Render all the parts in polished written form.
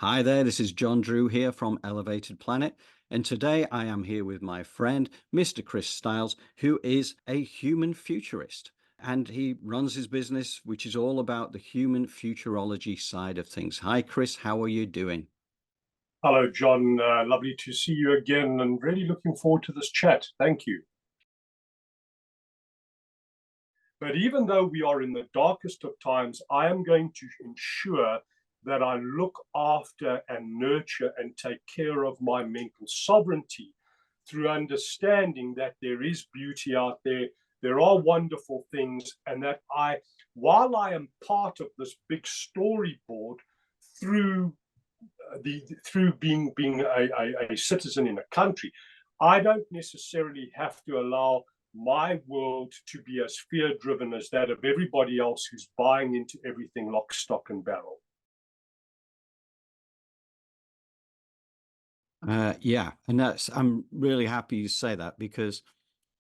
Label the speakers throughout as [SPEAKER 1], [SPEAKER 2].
[SPEAKER 1] Hi there, this is John Drew here from Elevated Planet, and today I am here with my friend, Mr. Chris Stiles, who is a human futurist. And he runs his business, which is all about the human futurology side of things. Hi, Chris, how are you doing?
[SPEAKER 2] Hello, John. Lovely to see you again and really looking forward to this chat. Thank you. But even though we are in the darkest of times, I am going to ensure that I look after and nurture and take care of my mental sovereignty through understanding that there is beauty out there, there are wonderful things, and that while I am part of this big storyboard through through being a citizen in a country, I don't necessarily have to allow my world to be as fear driven as that of everybody else who's buying into everything lock, stock, and barrel.
[SPEAKER 1] Yeah, and I'm really happy you say that because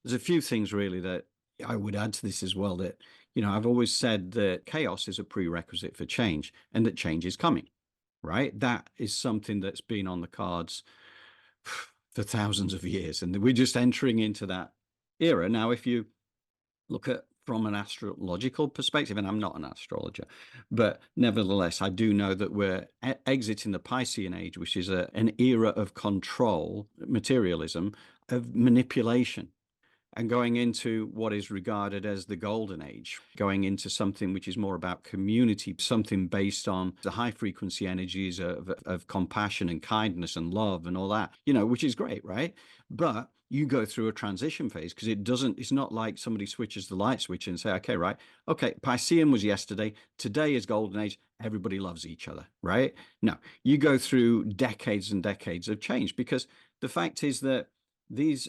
[SPEAKER 1] there's a few things really that I would add to this as well. I've always said that chaos is a prerequisite for change and that change is coming, right? That is something that's been on the cards for thousands of years, and we're just entering into that era. Now, if you look at from an astrological perspective, and I'm not an astrologer, but nevertheless, I do know that we're exiting the Piscean age, which is an era of control, materialism, of manipulation, and going into what is regarded as the golden age, going into something which is more about community, something based on the high frequency energies of compassion and kindness and love and all that, which is great, right? But you go through a transition phase because it's not like somebody switches the light switch and say, okay, right, okay, Piscean was yesterday, today is golden age, everybody loves each other, right? No, you go through decades and decades of change because the fact is that these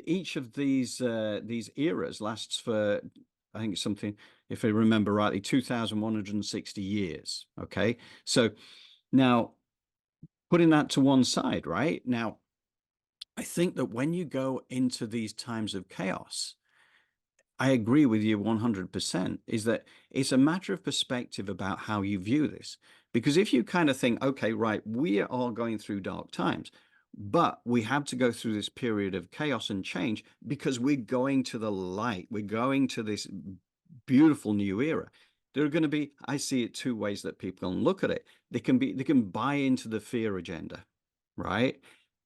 [SPEAKER 1] each of these eras lasts for, I think it's something, if I remember rightly, 2,160 years. Okay, so now putting that to one side, right now, I think that when you go into these times of chaos, I agree with you 100%, is that it's a matter of perspective about how you view this. Because if you kind of think, okay, right, we are all going through dark times, but we have to go through this period of chaos and change because we're going to the light, we're going to this beautiful new era. There are going to be, I see it two ways that people can look at it. They can buy into the fear agenda, right?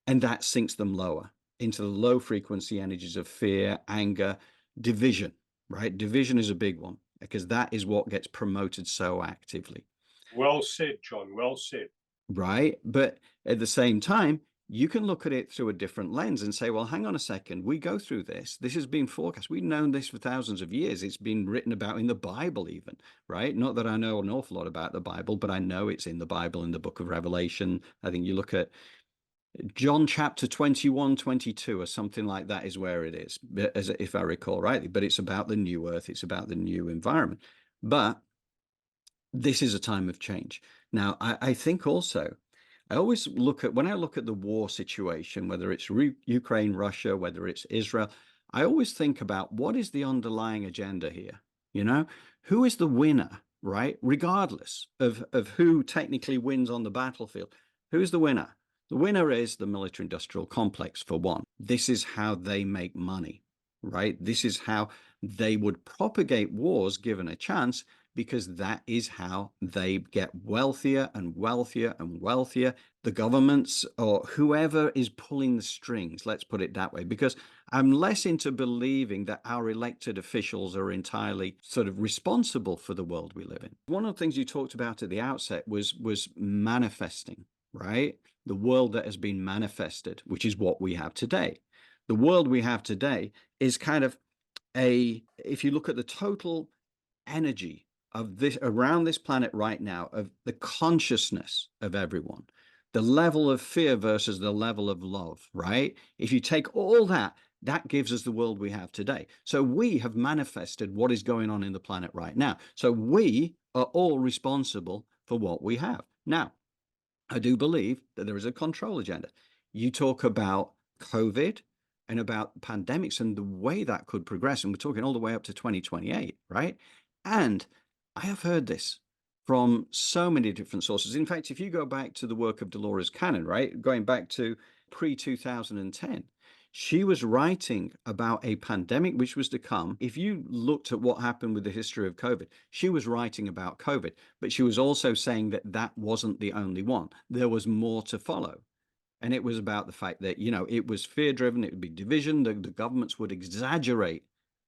[SPEAKER 1] And that sinks them lower into the low frequency energies of fear, anger, division, right? Division is a big one because that is what gets promoted so actively,
[SPEAKER 2] Well said, John. Well said.
[SPEAKER 1] right? But at the same time, you can look at it through a different lens and say, well, hang on a second, we go through this. This has been forecast. We've known this for thousands of years. It's been written about in the Bible, even, right? Not that I know an awful lot about the Bible, but I know it's in the Bible, in the book of Revelation. I think you look at John chapter 21, 22, or something like that is where it is, as if I recall rightly. But it's about the new earth, it's about the new environment. But this is a time of change. Now, I think also, I always look at, when I look at the war situation, whether it's Ukraine, Russia, whether it's Israel, I always think about what is the underlying agenda here? You know, who is the winner, right? Regardless of who technically wins on the battlefield, who's the winner? The winner is the military industrial complex, for one. This is how they make money, right? This is how they would propagate wars given a chance, because that is how they get wealthier and wealthier and wealthier. The governments or whoever is pulling the strings, let's put it that way, because I'm less into believing that our elected officials are entirely sort of responsible for the world we live in. One of the things you talked about at the outset was manifesting, right? The world that has been manifested, which is what we have today. The world we have today is kind of if you look at the total energy of this around this planet right now, of the consciousness of everyone, the level of fear versus the level of love, right? If you take all that, that gives us the world we have today. So we have manifested what is going on in the planet right now. So we are all responsible for what we have. Now, I do believe that there is a control agenda. You talk about COVID and about pandemics and the way that could progress, and we're talking all the way up to 2028, right? And I have heard this from so many different sources. In fact, if you go back to the work of Dolores Cannon, right, going back to pre-2010, she was writing about a pandemic which was to come. If you looked at what happened with the history of COVID, she was writing about COVID, but she was also saying that that wasn't the only one. There was more to follow. And it was about the fact that, it was fear driven, it would be division, the governments would exaggerate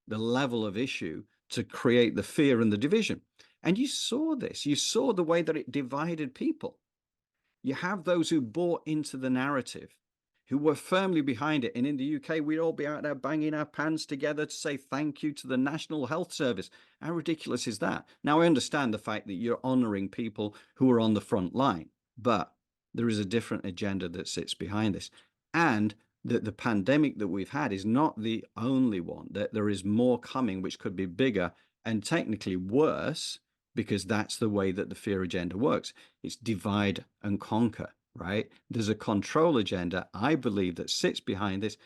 [SPEAKER 1] the level of issue to create the fear and the division. And you saw this, you saw the way that it divided people. You have those who bought into the narrative, who were firmly behind it. And in the UK, we'd all be out there banging our pans together to say thank you to the National Health Service. How ridiculous is that? Now, I understand the fact that you're honoring people who are on the front line, but there is a different agenda that sits behind this. And that the pandemic that we've had is not the only one, that there is more coming, which could be bigger and technically worse, because that's the way that the fear agenda works. It's divide and conquer, right? There's a control agenda, I believe, that sits behind this.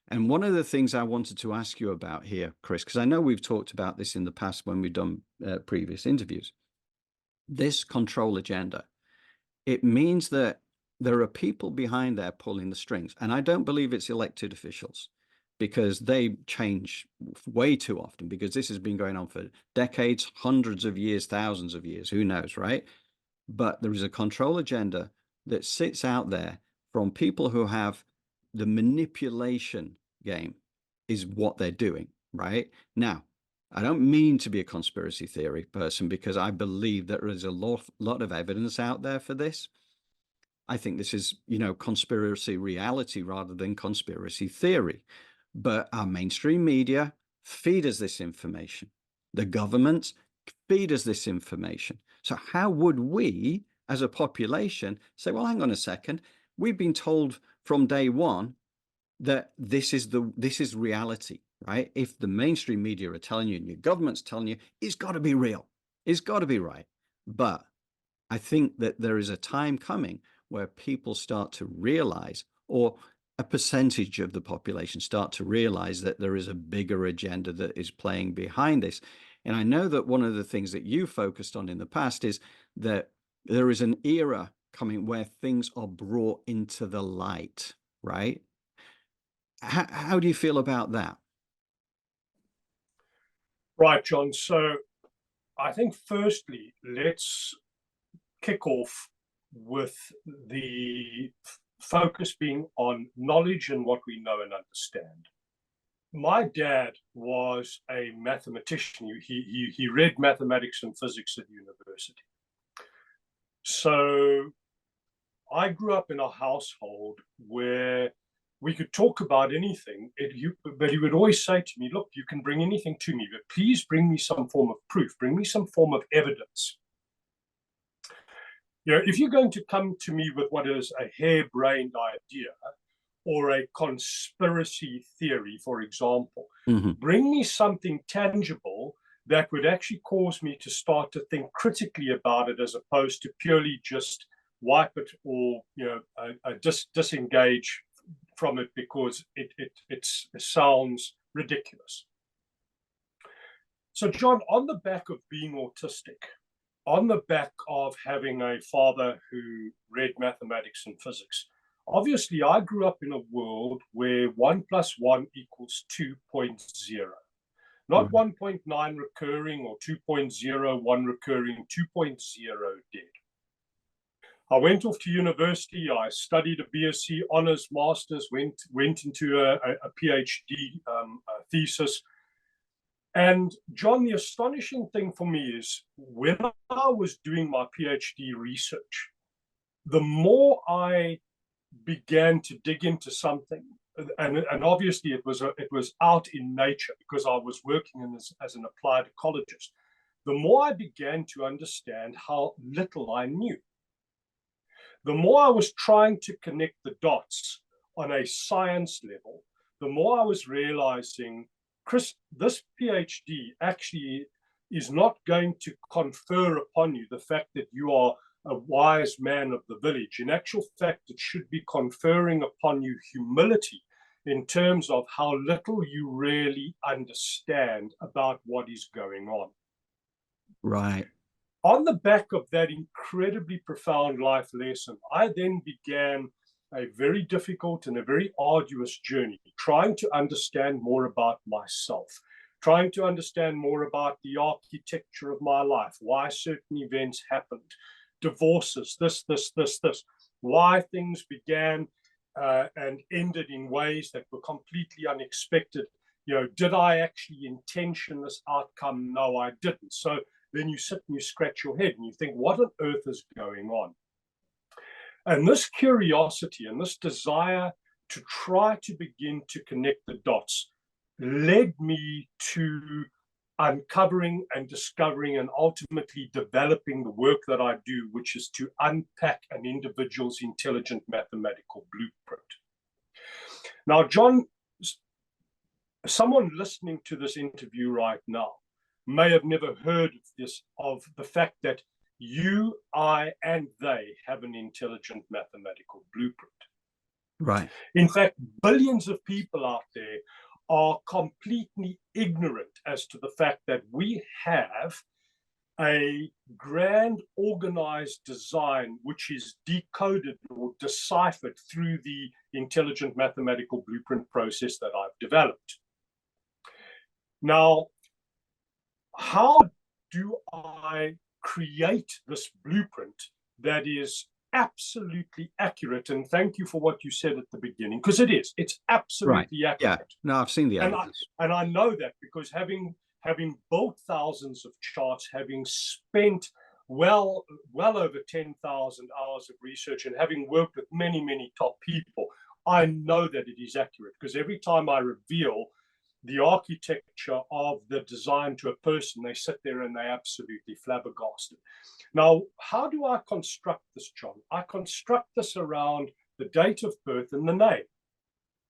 [SPEAKER 1] And one of the things I wanted to ask you about here, Chris, because I know we've talked about this in the past when we've done previous interviews, this control agenda, it means that there are people behind there pulling the strings. And I don't believe it's elected officials, because they change way too often, because this has been going on for decades, hundreds of years, thousands of years, who knows, right? But there is a control agenda that sits out there from people who have the manipulation game is what they're doing, right? Now, I don't mean to be a conspiracy theory person, because I believe that there is a lot of evidence out there for this. I think this is, conspiracy reality rather than conspiracy theory. But our mainstream media feed us this information. The governments feed us this information. So how would we, as a population, say, well, hang on a second, we've been told from day one that this is reality, right? If the mainstream media are telling you and your government's telling you, it's got to be real, it's got to be right. But I think that there is a time coming where people start to realize, or a percentage of the population start to realize, that there is a bigger agenda that is playing behind this. And I know that one of the things that you focused on in the past is that there is an era coming where things are brought into the light, right? How do you feel about that?
[SPEAKER 2] Right, John. So I think firstly, let's kick off with the focus being on knowledge and what we know and understand. My dad was a mathematician. He read mathematics and physics at university. So I grew up in a household where we could talk about anything, but he would always say to me, look, you can bring anything to me, but please bring me some form of proof, bring me some form of evidence. If you're going to come to me with what is a harebrained idea or a conspiracy theory, for example, bring me something tangible that would actually cause me to start to think critically about it, as opposed to purely just wipe it or disengage from it because it sounds ridiculous. So, John, on the back of being autistic, on the back of having a father who read mathematics and physics, obviously I grew up in a world where 1 + 1 = 2.0. Not 1.9 recurring or 2.0, 1 recurring, 2.0 dead. I went off to university. I studied a BSc, honors, masters, went into a PhD thesis. And John, the astonishing thing for me is when I was doing my PhD research, the more I began to dig into something, and obviously it was out in nature because I was working as an applied ecologist, the more I began to understand how little I knew. The more I was trying to connect the dots on a science level, the more I was realizing, Chris, this PhD actually is not going to confer upon you the fact that you are a wise man of the village. In actual fact, it should be conferring upon you humility in terms of how little you really understand about what is going on.
[SPEAKER 1] Right.
[SPEAKER 2] On the back of that incredibly profound life lesson, I then began a very difficult and a very arduous journey, trying to understand more about myself, trying to understand more about the architecture of my life, why certain events happened, divorces, this, why things began and ended in ways that were completely unexpected. You know, did I actually intention this outcome? No, I didn't. So then you sit and you scratch your head and you think, what on earth is going on? And this curiosity and this desire to try to begin to connect the dots led me to uncovering and discovering and ultimately developing the work that I do, which is to unpack an individual's intelligent mathematical blueprint. Now, John, someone listening to this interview right now may have never heard of this, of the fact that you, I, and they have an intelligent mathematical blueprint.
[SPEAKER 1] Right.
[SPEAKER 2] In fact, billions of people out there are completely ignorant as to the fact that we have a grand organized design which is decoded or deciphered through the intelligent mathematical blueprint process that I've developed. Now, how do I create this blueprint that is absolutely accurate? And thank you for what you said at the beginning, because it's absolutely accurate.
[SPEAKER 1] Yeah, no, I've seen the evidence.
[SPEAKER 2] And I know that because having built thousands of charts, having spent well over 10,000 hours of research, and having worked with many top people, I know that it is accurate, because every time I reveal the architecture of the design to a person, they sit there and they're absolutely flabbergasted. Now, how do I construct this, John? I construct this around the date of birth and the name.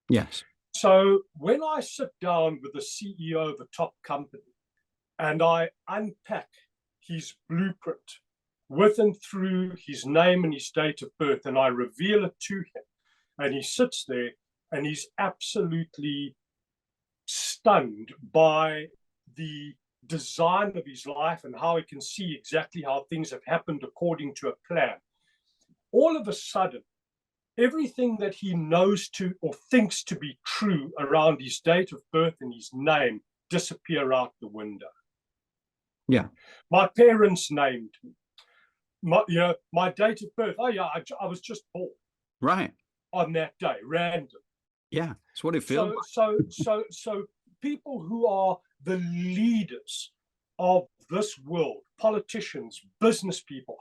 [SPEAKER 1] Yes.
[SPEAKER 2] So when I sit down with the CEO of a top company and I unpack his blueprint with and through his name and his date of birth, and I reveal it to him, and he sits there and he's absolutely stunned by the design of his life and how he can see exactly how things have happened according to a plan. All of a sudden, everything that he knows to or thinks to be true around his date of birth and his name disappear out the window.
[SPEAKER 1] Yeah.
[SPEAKER 2] My parents named me. My date of birth. Oh yeah, I was just born.
[SPEAKER 1] Right.
[SPEAKER 2] On that day, random.
[SPEAKER 1] Yeah, it's what it feels like.
[SPEAKER 2] So people who are the leaders of this world, politicians, business people,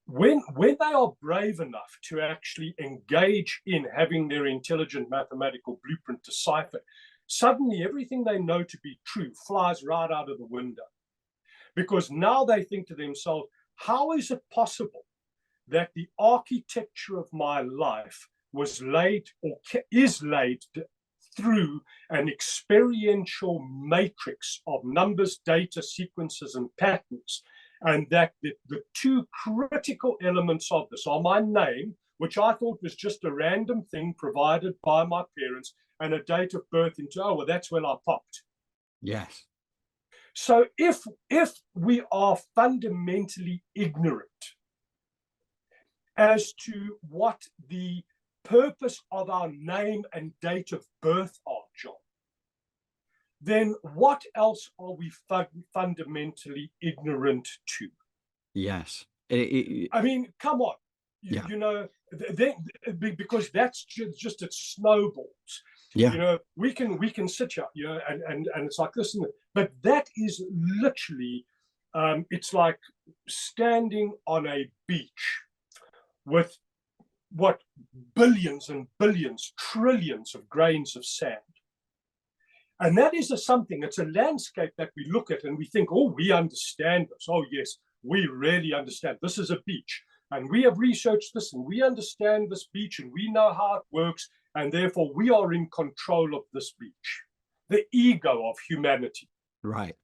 [SPEAKER 2] when they are brave enough to actually engage in having their intelligent mathematical blueprint deciphered, suddenly everything they know to be true flies right out of the window. Because now they think to themselves, how is it possible that the architecture of my life was laid or is laid through an experiential matrix of numbers, data, sequences, and patterns, and that the two critical elements of this are my name, which I thought was just a random thing provided by my parents, and a date of birth into, oh, well, that's when I popped.
[SPEAKER 1] Yes.
[SPEAKER 2] So if we are fundamentally ignorant as to what the purpose of our name and date of birth are, John, then what else are we fundamentally ignorant to?
[SPEAKER 1] Yes.
[SPEAKER 2] I mean, come on.
[SPEAKER 1] Yeah.
[SPEAKER 2] You know, because that's just it snowballs.
[SPEAKER 1] Yeah.
[SPEAKER 2] You know, we can sit here, you know, and it's like this, but that is literally, it's like standing on a beach with what billions and billions, trillions of grains of sand. And that is something, it's a landscape that we look at and we think, oh, we understand this. Oh, yes, we really understand. This is a beach. And we have researched this and we understand this beach and we know how it works. And therefore, we are in control of this beach. The ego of humanity.
[SPEAKER 1] Right.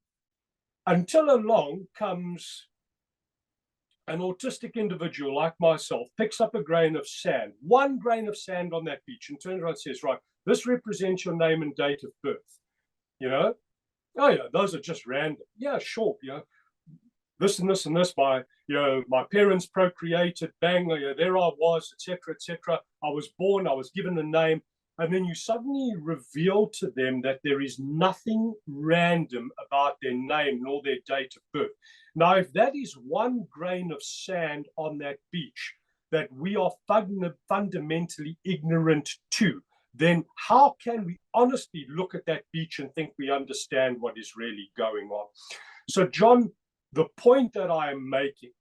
[SPEAKER 2] Until along comes an autistic individual like myself, picks up a grain of sand, one grain of sand on that beach, and turns around and says, right, this represents your name and date of birth. You know, oh yeah, those are just random. Yeah, sure. You know, this and this and this. My parents procreated, bang, there I was, etc., etc. I was born, I was given a name, and then you suddenly reveal to them that there is nothing random about their name nor their date of birth. Now, if that is one grain of sand on that beach that we are fundamentally ignorant to, then how can we honestly look at that beach and think we understand what is really going on? So, John, the point that I am making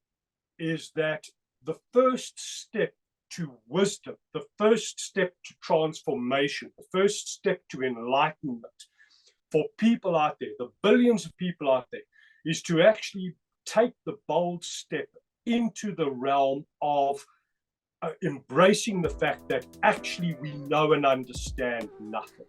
[SPEAKER 2] is that the first step to wisdom, the first step to transformation, the first step to enlightenment for people out there, the billions of people out there, is to actually take the bold step into the realm of embracing the fact that actually we know and understand nothing.